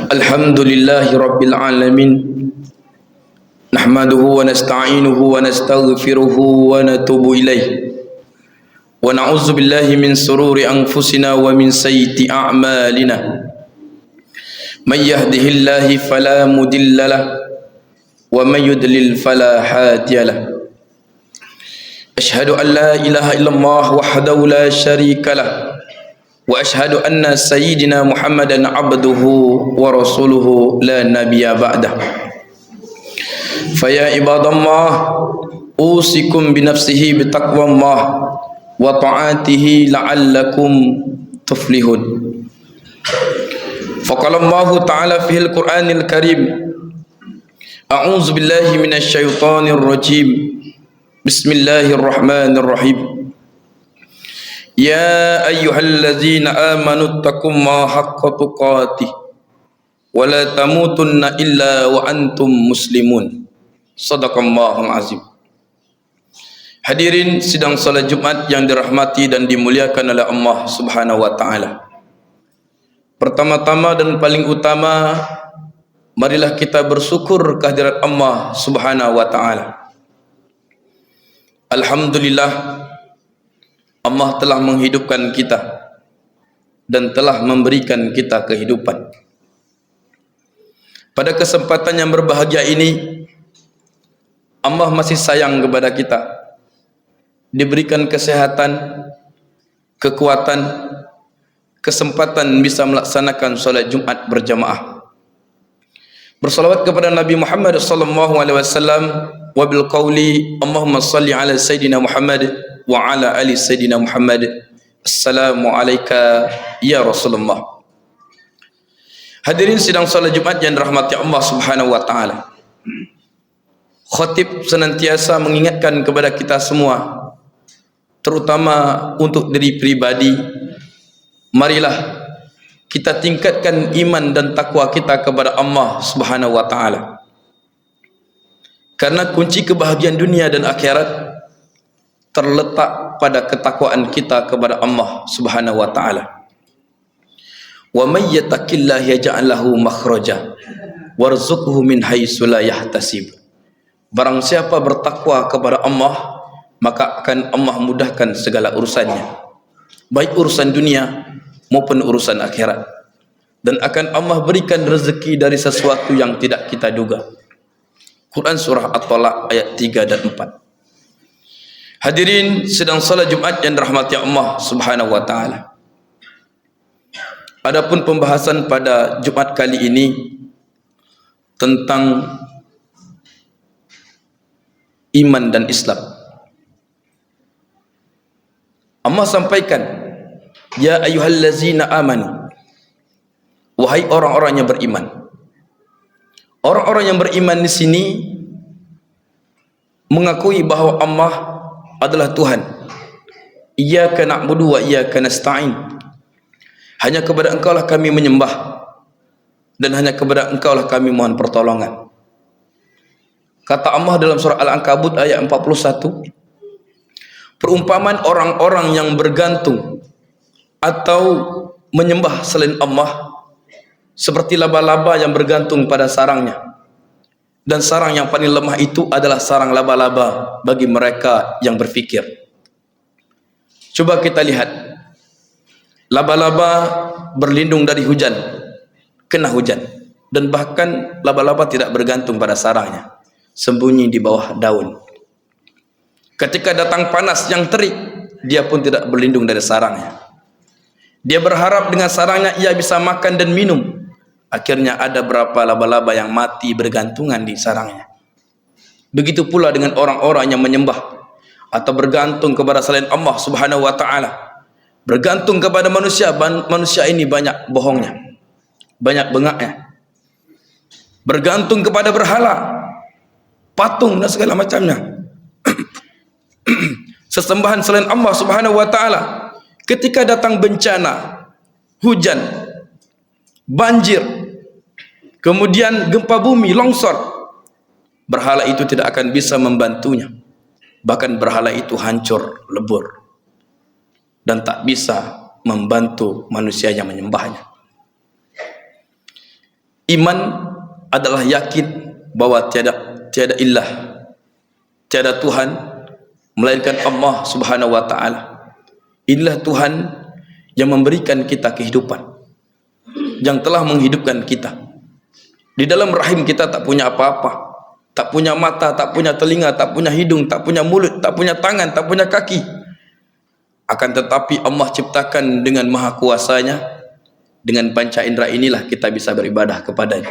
Alhamdulillahi Rabbil Alamin. Nahmaduhu wa nasta'inuhu wa nastaghfiruhu wa natubu ilaih. Wa na'udzu billahi min sururi anfusina wa min sayyiati a'malina. May yahdihillahu fala mudilla lahu wa may yudlil fala hadiya lahu. Ashhadu an la ilaha illallah wahdahu la syarika lahu wa ashhadu anna sayyidina Muhammadan abduhu wa rasuluhu la nabiyya ba'dah. Faya ibadallah, usikum binafsihi bitaqwallah wa ta'atihi la'allakum tuflihun. Faqala Allah ta'ala fil Qur'anil Karim, a'udzu billahi minasy syaithanir rajim. Bismillahirrahmanirrahim. Ya ayyuhallazina amanu taqullaha haqqa tuqatih wa la tamutunna illa wa antum muslimun. Shadaqallahul azim. Hadirin sidang salat Jumat yang dirahmati dan dimuliakan oleh Allah Subhanahu wa taala. Pertama-tama dan paling utama, marilah kita bersyukur kehadirat Allah Subhanahu wa taala. Alhamdulillah, Allah telah menghidupkan kita dan telah memberikan kita kehidupan. Pada kesempatan yang berbahagia ini, Allah masih sayang kepada kita. Diberikan kesehatan, kekuatan, kesempatan bisa melaksanakan solat Jumat berjamaah. Bersalawat kepada Nabi Muhammad sallallahu alaihi wasallam wa bil qauli Allahumma salli ala sayyidina Muhammad wa ala ali sayyidina Muhammad. Assalamu alayka ya Rasulullah. Hadirin sidang salat Jumat yang dirahmati Allah Subhanahu wa taala. Khatib senantiasa mengingatkan kepada kita semua, terutama untuk diri pribadi, marilah kita tingkatkan iman dan takwa kita kepada Allah Subhanahu wa taala. Karena kunci kebahagiaan dunia dan akhirat terletak pada ketakwaan kita kepada Allah Subhanahu wa taala. Wa may yattaqillaha yaj'al lahu makhraja warzuqhu min haitsu la yahtasib. Barang siapa bertakwa kepada Allah, maka akan Allah mudahkan segala urusannya, baik urusan dunia maupun urusan akhirat, dan akan Allah berikan rezeki dari sesuatu yang tidak kita duga. Quran surah At-Talaq ayat 3 dan 4. Hadirin sedang salat Jumat yang dirahmati Allah Subhanahu wa taala. Adapun pembahasan pada Jumat kali ini tentang iman dan Islam. Allah sampaikan, ya ayyuhallazina amanu, wahai orang-orang yang beriman. Orang-orang yang beriman di sini mengakui bahawa Allah adalah Tuhan. Iyyaka na'budu wa iyyaka nasta'in. Hanya kepada Engkau lah kami menyembah dan hanya kepada Engkau lah kami mohon pertolongan. Kata Allah dalam surah Al-Ankabut ayat 41, perumpamaan orang-orang yang bergantung atau menyembah selain Allah seperti laba-laba yang bergantung pada sarangnya, dan sarang yang paling lemah itu adalah sarang laba-laba bagi mereka yang berfikir. Coba kita lihat, laba-laba berlindung dari hujan, kena hujan, dan bahkan laba-laba tidak bergantung pada sarangnya, sembunyi di bawah daun. Ketika datang panas yang terik, dia pun tidak berlindung dari sarangnya. Dia berharap dengan sarangnya ia bisa makan dan minum. Akhirnya ada berapa laba-laba yang mati bergantungan di sarangnya. Begitu pula dengan orang-orang yang menyembah atau bergantung kepada selain Allah Subhanahu wa taala. Bergantung kepada manusia, manusia ini banyak bohongnya, banyak bengaknya. Bergantung kepada berhala, patung dan segala macamnya. Sesembahan selain Allah Subhanahu wa taala. Ketika datang bencana, hujan, banjir, kemudian gempa bumi, longsor, berhala itu tidak akan bisa membantunya. Bahkan berhala itu hancur lebur dan tak bisa membantu manusia yang menyembahnya. Iman adalah yakin bahwa tiada ilah, tiada Tuhan melainkan Allah Subhanahu wa taala. Inilah Tuhan yang memberikan kita kehidupan, yang telah menghidupkan kita. Di dalam rahim kita tak punya apa-apa, tak punya mata, tak punya telinga, tak punya hidung, tak punya mulut, tak punya tangan, tak punya kaki. Akan tetapi Allah ciptakan dengan maha kuasanya. Dengan panca indera inilah kita bisa beribadah kepadanya.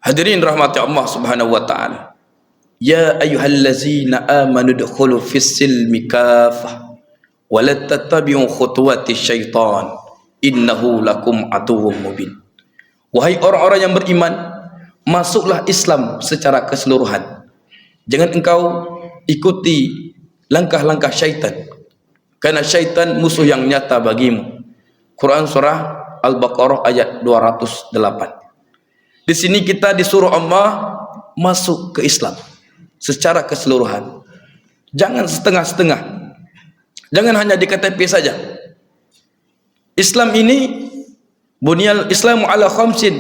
Hadirin rahmati Allah Subhanahu wa taala. Ya ayyuhallazina amanu dkhulu fis-silmi kafah wa la tattabi'u khutuwati syaitan innahu lakum aduwwum mubin. Wahai orang-orang yang beriman, masuklah Islam secara keseluruhan. Jangan engkau ikuti langkah-langkah syaitan, karena syaitan musuh yang nyata bagimu. Quran surah Al-Baqarah ayat 208. Di sini kita disuruh Allah masuk ke Islam secara keseluruhan. Jangan setengah-setengah. Jangan hanya di KTP saja. Islam ini bunyal Islamu ala khamsin.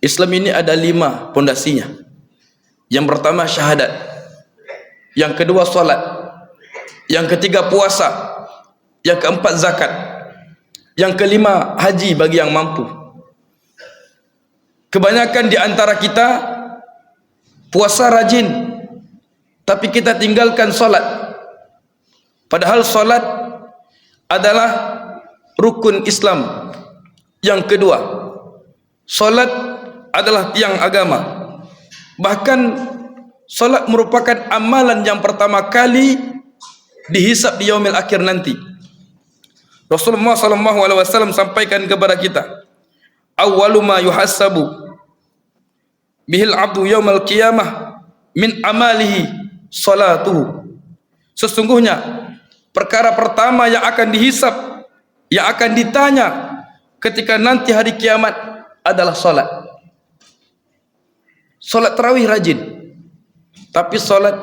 Islam ini ada 5 pondasinya. Yang pertama syahadat. Yang kedua salat. Yang ketiga puasa. Yang keempat zakat. Yang kelima haji bagi yang mampu. Kebanyakan di antara kita puasa rajin, tapi kita tinggalkan solat. Padahal solat adalah rukun Islam yang kedua. Solat adalah tiang agama. Bahkan solat merupakan amalan yang pertama kali dihisab di yaumil akhir nanti. Rasulullah SAW sampaikan kepada kita, awwalu ma yuhassabu bihil abdu yaumal qiyamah min amalihi salatuhu. Sesungguhnya perkara pertama yang akan dihisab, yang akan ditanya ketika nanti hari kiamat adalah salat. Salat tarawih rajin, tapi salat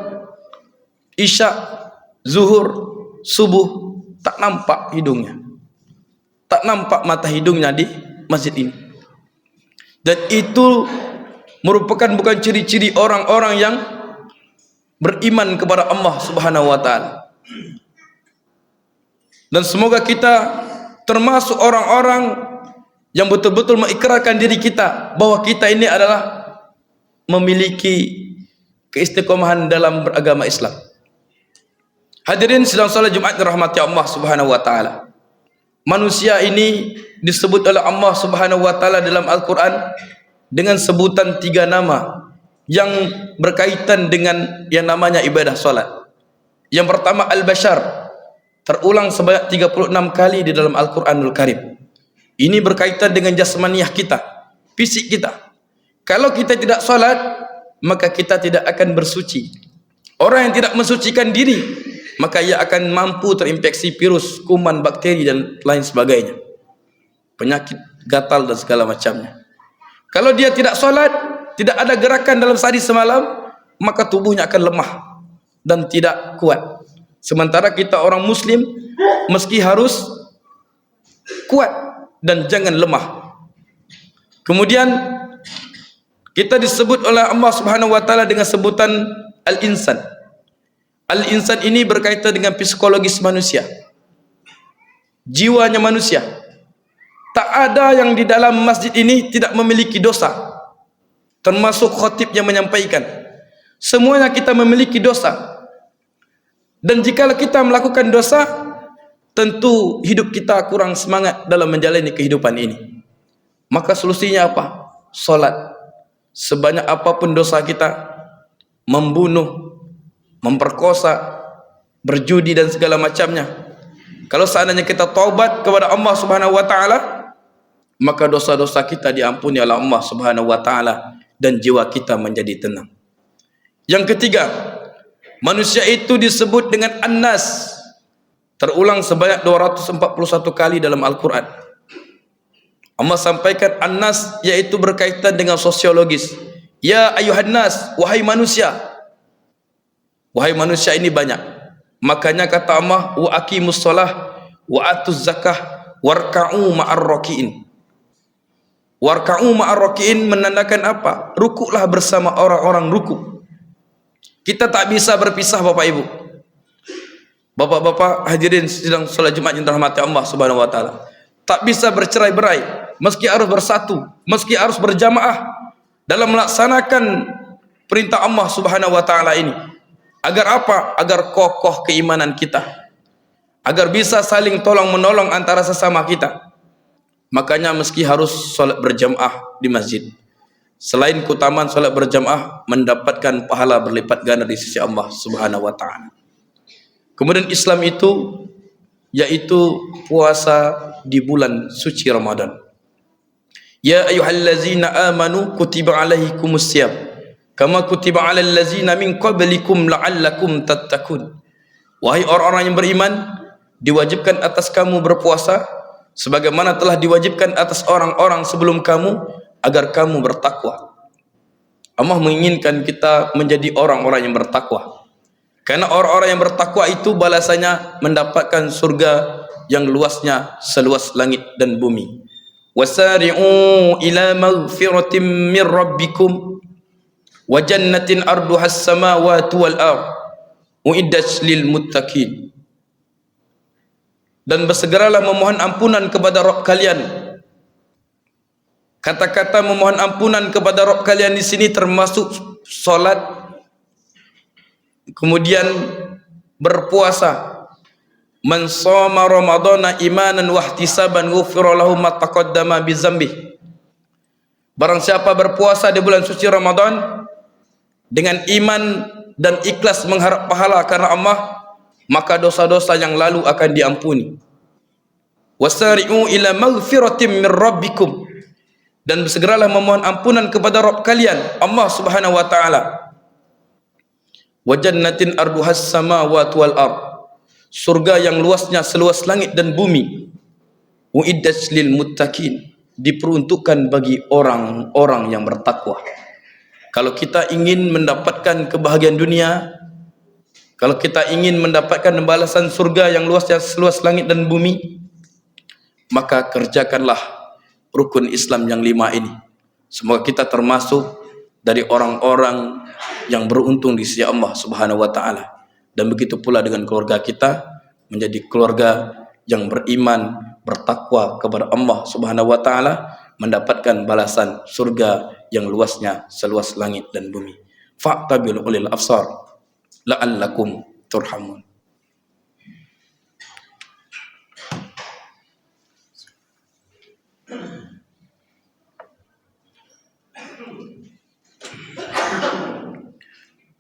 isya, zuhur, subuh tak nampak hidungnya, tak nampak mata hidungnya di masjid ini. Dan itu merupakan bukan ciri-ciri orang-orang yang beriman kepada Allah Subhanahu wa taala. Dan semoga kita termasuk orang-orang yang betul-betul mengikrarkan diri kita bahwa kita ini adalah memiliki keistiqomahan dalam beragama Islam. Hadirin sidang salat Jumat dirahmati Allah Subhanahu wa taala. Manusia ini disebut oleh Allah Subhanahu wa taala dalam Al-Qur'an dengan sebutan 3 nama yang berkaitan dengan yang namanya ibadah salat. Yang pertama al-bashar, terulang sebanyak 36 kali di dalam Al-Qur'anul Karim. Ini berkaitan dengan jasmaniah kita, fisik kita. Kalau kita tidak salat, maka kita tidak akan bersuci. Orang yang tidak mensucikan diri, maka ia akan mampu terinfeksi virus, kuman, bakteri dan lain sebagainya, penyakit gatal dan segala macamnya. Kalau dia tidak solat, tidak ada gerakan dalam sehari semalam, maka tubuhnya akan lemah dan tidak kuat. Sementara kita orang muslim meski harus kuat dan jangan lemah. Kemudian kita disebut oleh Allah Subhanahu wa taala dengan sebutan al-insan. Al-insan ini berkaitan dengan psikologis manusia, jiwanya manusia. Tak ada yang di dalam masjid ini tidak memiliki dosa, termasuk khatib yang menyampaikan. Semuanya kita memiliki dosa. Dan jika kita melakukan dosa, tentu hidup kita kurang semangat dalam menjalani kehidupan ini. Maka solusinya apa? Salat. Sebanyak apapun dosa kita, membunuh, memperkosa, berjudi dan segala macamnya, kalau seandainya kita taubat kepada Allah Subhanahu wa taala, maka dosa-dosa kita diampuni oleh Allah Subhanahu wa taala dan jiwa kita menjadi tenang. Yang ketiga, manusia itu disebut dengan An-Nas, terulang sebanyak 241 kali dalam Al-Qur'an. Allah sampaikan An-Nas yaitu berkaitan dengan sosiologis. Ya ayuhan nas, wahai manusia. Wahai manusia ini banyak. Makanya kata Allah, wa aqimus shalah wa atuz zakah warka'u ma'ar raki'in. Warka'u ma'ar raki'in menandakan apa? Rukuklah bersama orang-orang rukuk. Kita tak bisa berpisah Bapak Ibu. Bapak-bapak hadirin sedang salat Jumat yang dirahmati Allah Subhanahu wa taala. Tak bisa bercerai-berai, meski harus bersatu, meski harus berjamaah dalam melaksanakan perintah Allah Subhanahu wa taala ini. Agar apa? Agar kokoh keimanan kita. Agar bisa saling tolong menolong antara sesama kita. Makanya meski harus salat berjamaah di masjid. Selain keutamaan salat berjamaah, mendapatkan pahala berlipat ganda di sisi Allah Subhanahu wa taala. Kemudian Islam itu yaitu puasa di bulan suci Ramadan. Ya ayyuhallazina amanu kutiba alaikumus syiyam kama kutiba alal ladzina min qablikum la'allakum tattaqun. Wahai orang-orang yang beriman, diwajibkan atas kamu berpuasa sebagaimana telah diwajibkan atas orang-orang sebelum kamu agar kamu bertakwa. Allah menginginkan kita menjadi orang-orang yang bertakwa. Karena orang-orang yang bertakwa itu balasannya mendapatkan surga yang luasnya seluas langit dan bumi. Wasari'u ila maghfiratin min rabbikum wa jannatin arduhas samawati wal ard uiddat lil muttaqin. Dan bersegeralah memohon ampunan kepada Rabb kalian. Kata-kata memohon ampunan kepada Rabb kalian di sini termasuk salat, kemudian berpuasa. Man shoma ramadhana imanan wa ihtisaban ghufira lahu ma taqaddama bi dzambi. Barang siapa berpuasa di bulan suci Ramadan dengan iman dan ikhlas mengharap pahala karena Allah, maka dosa-dosa yang lalu akan diampuni. Wasari'u ila maghfiratin min rabbikum, dan bersegeralah memohon ampunan kepada Rabb kalian Allah Subhanahu wa taala. Wa jannatin arduhas samawati wal ard, surga yang luasnya seluas langit dan bumi. Uiddat lil muttaqin, diperuntukkan bagi orang-orang yang bertakwa. Kalau kita ingin mendapatkan kebahagiaan dunia, kalau kita ingin mendapatkan balasan surga yang luasnya seluas langit dan bumi, maka kerjakanlah rukun Islam yang 5 ini. Semoga kita termasuk dari orang-orang yang beruntung di sisi Allah Subhanahu wa taala. Dan begitu pula dengan keluarga kita, menjadi keluarga yang beriman, bertakwa kepada Allah Subhanahu wa taala, mendapatkan balasan surga yang luasnya seluas langit dan bumi. Fa'tabil ulil absar la'allakum turhamun.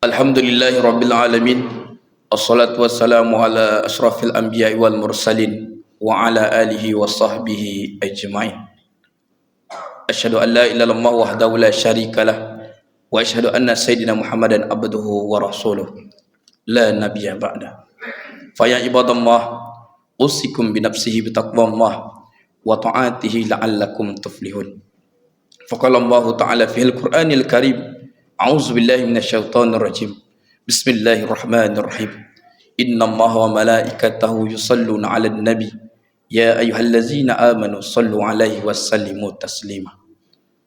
Alhamdulillahi rabbil alamin. Assalatu wassalamu ala ashrafil anbiya'i wal mursalin wa ala alihi wa sahbihi ajma'in. Asyhadu an la ilaha illallah wahdahu la syarika lah wa asyhadu anna sayyidina Muhammadan abduhu wa rasuluh la nabiyya ba'da. Fa ya ibadallah, usikum bi nafsihi bi taqwallah wa ta'atihi la'allakum tuflihun. Faqala Allah ta'ala fil Qur'anil Karim, a'udzu billahi minasyaitonir rajim. Bismillahirrahmanirrahim. Innallaha wa malaikatahu yusholluna 'alan nabi ya ayyuhallazina amanu shallu 'alaihi wa sallimu taslima.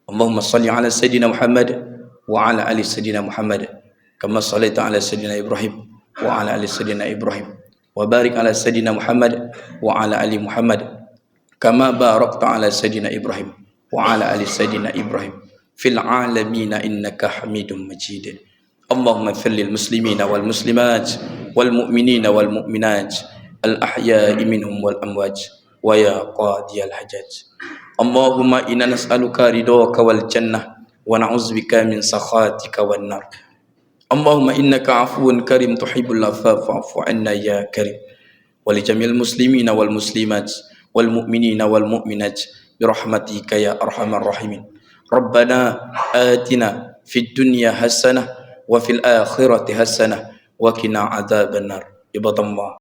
Allahumma shalli 'ala sayyidina Muhammad wa 'ala ali sayyidina Muhammad kama shallaita 'ala sayyidina Ibrahim wa 'ala ali sayyidina Ibrahim wa barik 'ala sayyidina Muhammad wa 'ala ali Muhammad kama barakta 'ala sayyidina Ibrahim wa 'ala ali sayyidina Ibrahim fil 'alamin innaka Hamidum Majid. Allahumma ighfir lil muslimina wal muslimat wal mu'minina wal mu'minat al ahya'i minhum wal amwat wa ya qadiyal hajat. Allahumma inna nas'aluka ridhaka wal jannah wa na'udzubika min sakhatika wan nar. Allahumma innaka 'afuwun karim tuhibbul 'afwa fa'fu 'anna ya karim. Wa li jamil muslimina wal muslimat wal mu'minina wal mu'minat bi rahmatika ya arhamar rahimin. Rabbana atina fid dunya hasanah wa fil akhirati hasanah wa qina adzabannar. Ibadallah.